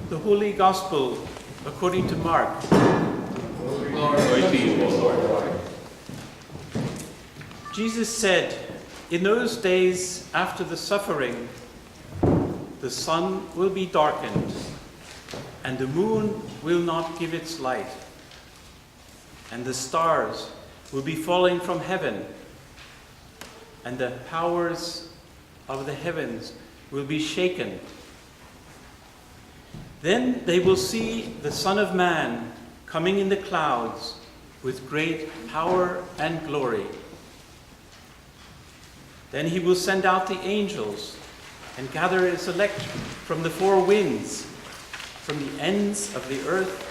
The Holy Gospel according to Mark. Glory to you, O Lord. Jesus said, "In those days after the suffering, the sun will be darkened, and the moon will not give its light, and the stars will be falling from heaven, and the powers of the heavens will be shaken. Then they will see the Son of Man coming in the clouds with great power and glory. Then he will send out the angels and gather his elect from the four winds, from the ends of the earth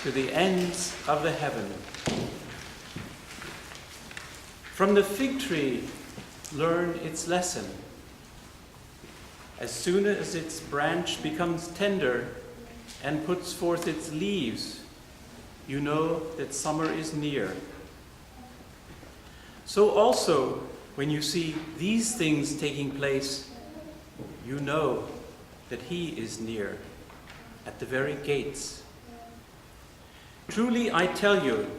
to the ends of the heaven. From the fig tree, learn its lesson. As soon as its branch becomes tender and puts forth its leaves, you know that summer is near. So also, when you see these things taking place, you know that he is near, at the very gates. Truly I tell you,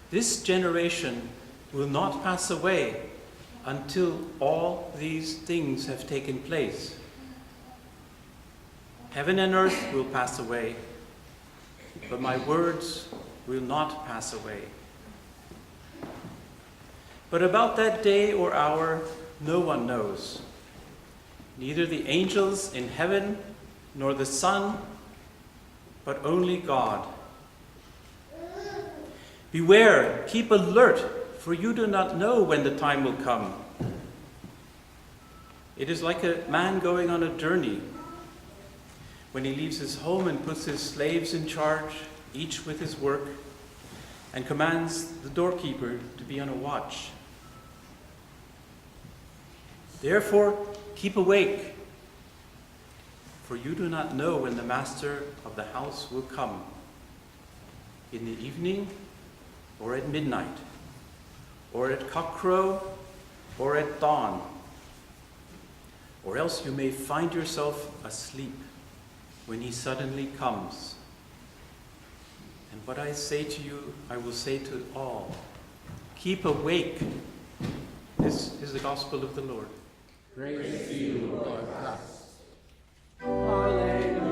this generation will not pass away until all these things have taken place. Heaven and earth will pass away, but my words will not pass away. But about that day or hour, no one knows, neither the angels in heaven nor the Son, but only God. Beware, keep alert, for you do not know when the time will come. It is like a man going on a journey, when he leaves his home and puts his slaves in charge, each with his work, and commands the doorkeeper to be on a watch. Therefore, keep awake, for you do not know when the master of the house will come, in the evening, or at midnight, or at cockcrow, or at dawn, or else you may find yourself asleep when he suddenly comes. And what I say to you, I will say to all. Keep awake." This is the gospel of the Lord. Praise to you, Lord Christ. Alleluia,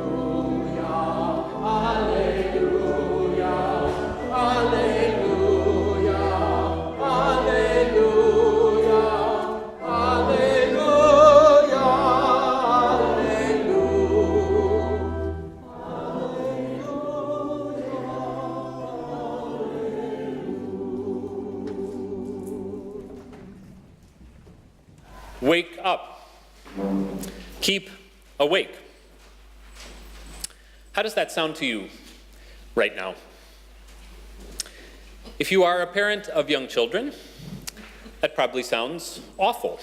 alleluia, alleluia, alleluia, alleluia, Wake up. Keep awake. How does that sound to you right now? If you are a parent of young children, that probably sounds awful.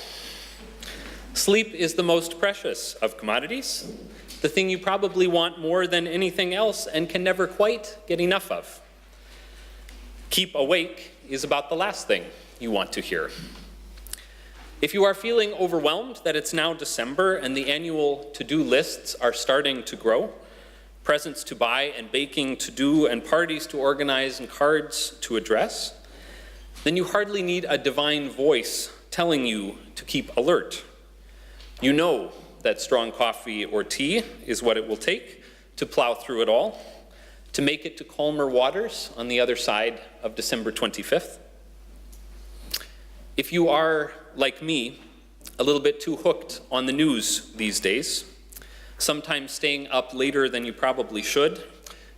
Sleep is the most precious of commodities, the thing you probably want more than anything else and can never quite get enough of. Keep awake is about the last thing you want to hear. If you are feeling overwhelmed that it's now December and the annual to-do lists are starting to grow, presents to buy and baking to do and parties to organize and cards to address, then you hardly need a divine voice telling you to keep alert. You know that strong coffee or tea is what it will take to plow through it all, to make it to calmer waters on the other side of December 25th. If you are, like me, a little bit too hooked on the news these days, sometimes staying up later than you probably should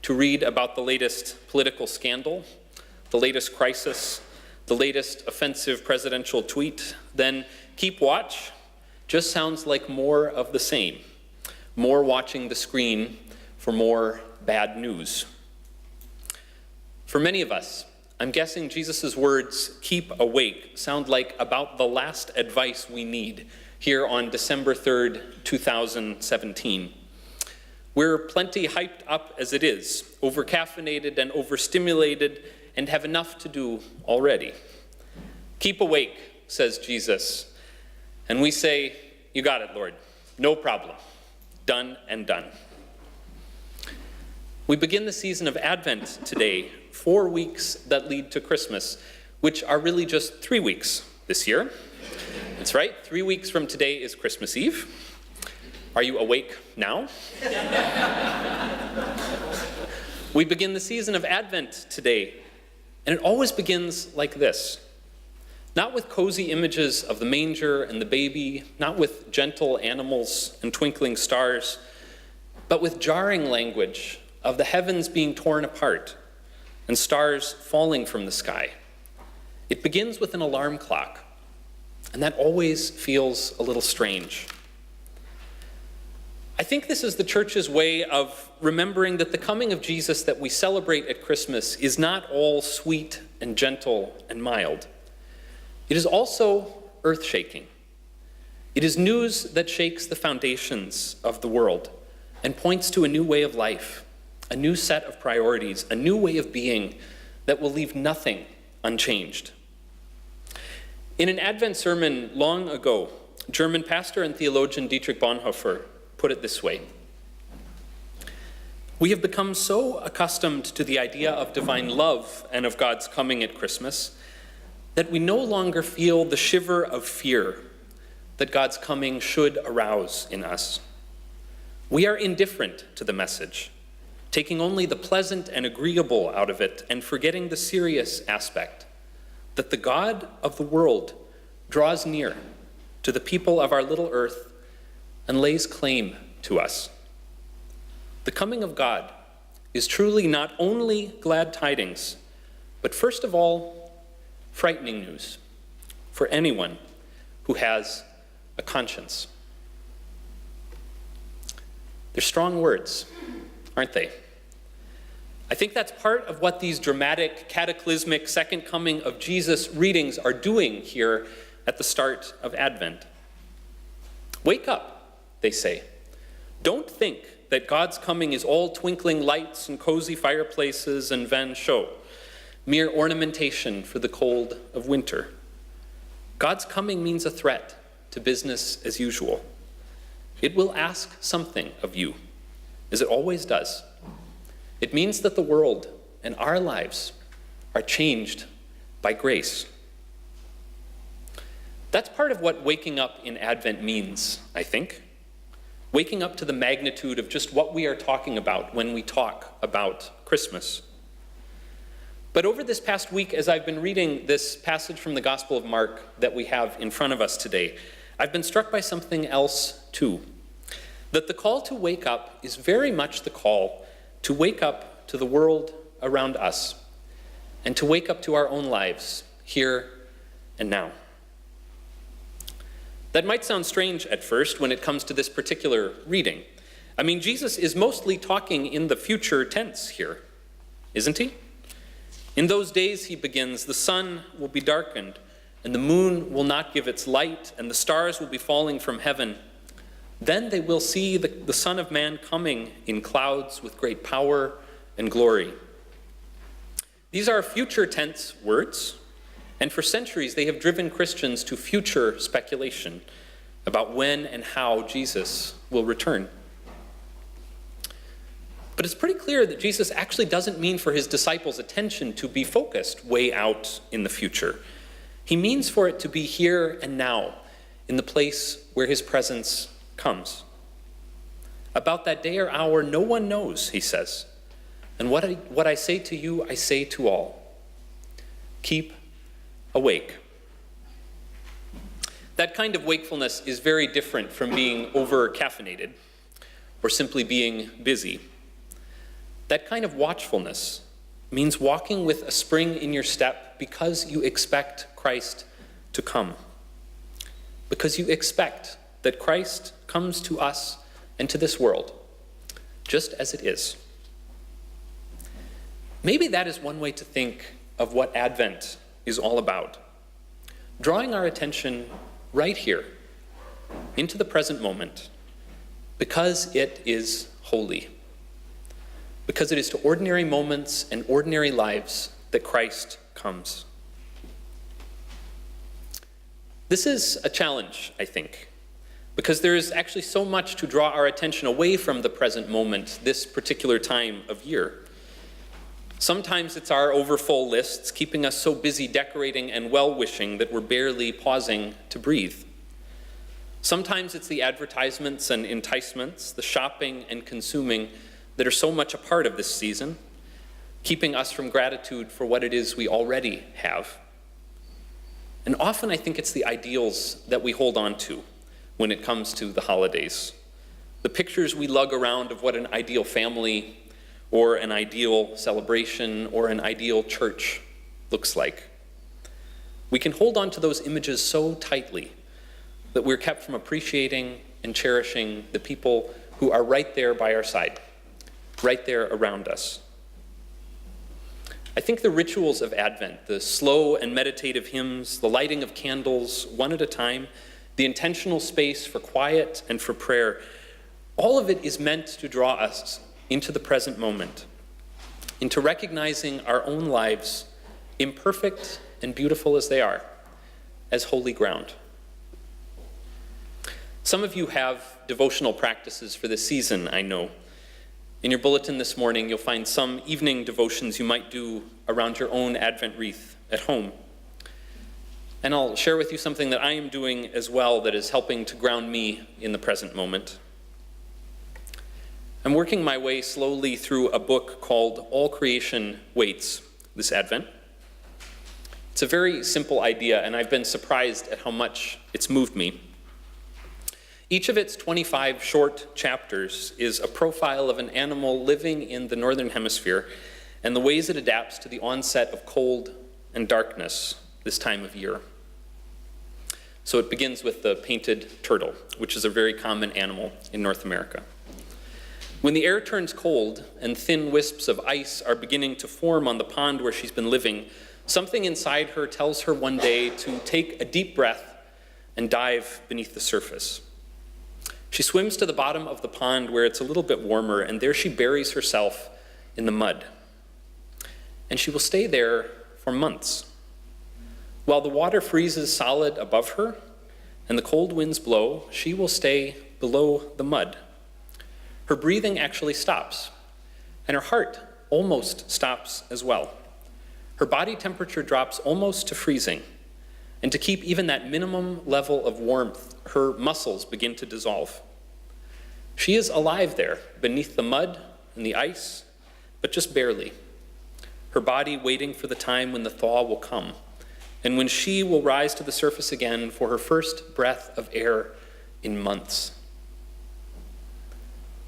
to read about the latest political scandal, the latest crisis, the latest offensive presidential tweet, then keep watch. just sounds like more of the same, more watching the screen for more bad news. For many of us, I'm guessing Jesus' words, "keep awake," sound like about the last advice we need here on December 3rd, 2017. We're plenty hyped up as it is, overcaffeinated and overstimulated, and have enough to do already. "Keep awake," says Jesus. And we say, "You got it, Lord. No problem. Done and done." We begin the season of Advent today, 4 weeks that lead to Christmas, which are really just 3 weeks this year. That's right, 3 weeks from today is Christmas Eve. Are you awake now? We begin the season of Advent today, and it always begins like this. Not with cozy images of the manger and the baby, not with gentle animals and twinkling stars, but with jarring language of the heavens being torn apart and stars falling from the sky. It begins with an alarm clock, and that always feels a little strange. I think this is the church's way of remembering that the coming of Jesus that we celebrate at Christmas is not all sweet and gentle and mild. It is also earth-shaking. It is news that shakes the foundations of the world and points to a new way of life, a new set of priorities, a new way of being that will leave nothing unchanged. In an Advent sermon long ago, German pastor and theologian Dietrich Bonhoeffer put it this way: "We have become so accustomed to the idea of divine love and of God's coming at Christmas that we no longer feel the shiver of fear that God's coming should arouse in us. We are indifferent to the message, taking only the pleasant and agreeable out of it and forgetting the serious aspect, that the God of the world draws near to the people of our little earth and lays claim to us. The coming of God is truly not only glad tidings, but first of all, frightening news for anyone who has a conscience." They're strong words, aren't they? I think that's part of what these dramatic, cataclysmic second coming of Jesus readings are doing here at the start of Advent. Wake up, they say. Don't think that God's coming is all twinkling lights and cozy fireplaces and vin chaud, mere ornamentation for the cold of winter. God's coming means a threat to business as usual. It will ask something of you, as it always does. It means that the world and our lives are changed by grace. That's part of what waking up in Advent means, I think. Waking up to the magnitude of just what we are talking about when we talk about Christmas. But over this past week, as I've been reading this passage from the Gospel of Mark that we have in front of us today, I've been struck by something else too. That the call to wake up is very much the call to wake up to the world around us and to wake up to our own lives here and now. That might sound strange at first when it comes to this particular reading. I mean, Jesus is mostly talking in the future tense here, isn't he? In those days, he begins, the sun will be darkened, and the moon will not give its light, and the stars will be falling from heaven. Then they will see the Son of Man coming in clouds with great power and glory. These are future tense words, and for centuries they have driven Christians to future speculation about when and how Jesus will return. But it's pretty clear that Jesus actually doesn't mean for his disciples' attention to be focused way out in the future. He means for it to be here and now, in the place where his presence comes. About that day or hour, no one knows, he says. And what I say to you, I say to all. Keep awake. That kind of wakefulness is very different from being over-caffeinated or simply being busy. That kind of watchfulness means walking with a spring in your step because you expect Christ to come. Because you expect that Christ comes to us and to this world, just as it is. Maybe that is one way to think of what Advent is all about. Drawing our attention right here, into the present moment, because it is holy. Because it is to ordinary moments and ordinary lives that Christ comes. This is a challenge, I think, because there is actually so much to draw our attention away from the present moment, this particular time of year. Sometimes it's our overfull lists keeping us so busy decorating and well-wishing that we're barely pausing to breathe. Sometimes it's the advertisements and enticements, the shopping and consuming that are so much a part of this season, keeping us from gratitude for what it is we already have. And often I think it's the ideals that we hold on to when it comes to the holidays. The pictures we lug around of what an ideal family or an ideal celebration or an ideal church looks like. We can hold on to those images so tightly that we're kept from appreciating and cherishing the people who are right there by our side, right there around us. I think the rituals of Advent, the slow and meditative hymns, the lighting of candles one at a time, the intentional space for quiet and for prayer, all of it is meant to draw us into the present moment, into recognizing our own lives, imperfect and beautiful as they are, as holy ground. Some of you have devotional practices for this season, I know. In your bulletin this morning, you'll find some evening devotions you might do around your own Advent wreath at home. And I'll share with you something that I am doing as well that is helping to ground me in the present moment. I'm working my way slowly through a book called All Creation Waits this Advent. It's a very simple idea, and I've been surprised at how much it's moved me. Each of its 25 short chapters is a profile of an animal living in the Northern Hemisphere and the ways it adapts to the onset of cold and darkness this time of year. So it begins with the painted turtle, which is a very common animal in North America. When the air turns cold and thin wisps of ice are beginning to form on the pond where she's been living, something inside her tells her one day to take a deep breath and dive beneath the surface. She swims to the bottom of the pond where it's a little bit warmer, and there she buries herself in the mud. And she will stay there for months. While the water freezes solid above her and the cold winds blow, she will stay below the mud. Her breathing actually stops, and her heart almost stops as well. Her body temperature drops almost to freezing, and to keep even that minimum level of warmth, her muscles begin to dissolve. She is alive there, beneath the mud and the ice, but just barely. Her body waiting for the time when the thaw will come, and when she will rise to the surface again for her first breath of air in months.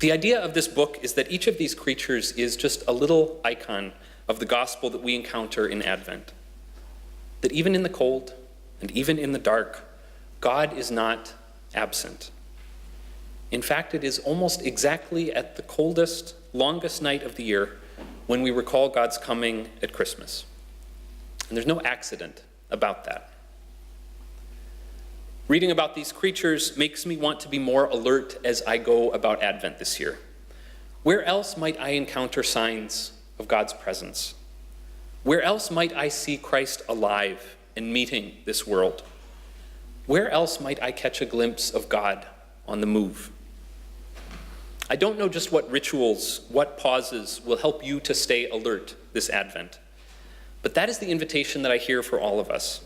The idea of this book is that each of these creatures is just a little icon of the gospel that we encounter in Advent. That even in the cold and even in the dark, God is not absent. In fact, it is almost exactly at the coldest, longest night of the year when we recall God's coming at Christmas. And there's no accident about that. Reading about these creatures makes me want to be more alert as I go about Advent this year. Where else might I encounter signs of God's presence? Where else might I see Christ alive and meeting this world? Where else might I catch a glimpse of God on the move? I don't know just what rituals, what pauses will help you to stay alert this Advent, but that is the invitation that I hear for all of us.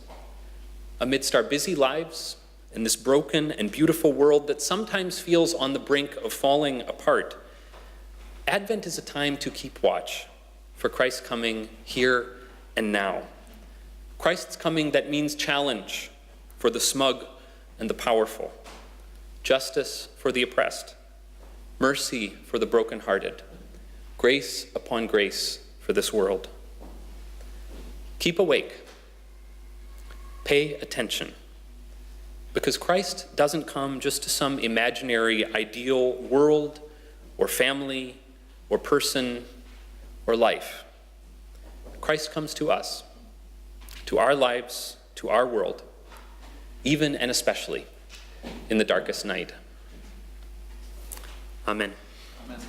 Amidst our busy lives, in this broken and beautiful world that sometimes feels on the brink of falling apart, Advent is a time to keep watch for Christ's coming here and now. Christ's coming that means challenge for the smug and the powerful, justice for the oppressed, mercy for the brokenhearted, grace upon grace for this world. Keep awake. Pay attention. Because Christ doesn't come just to some imaginary ideal world or family or person or life. Christ comes to us, to our lives, to our world, even and especially in the darkest night. Amen. Amen.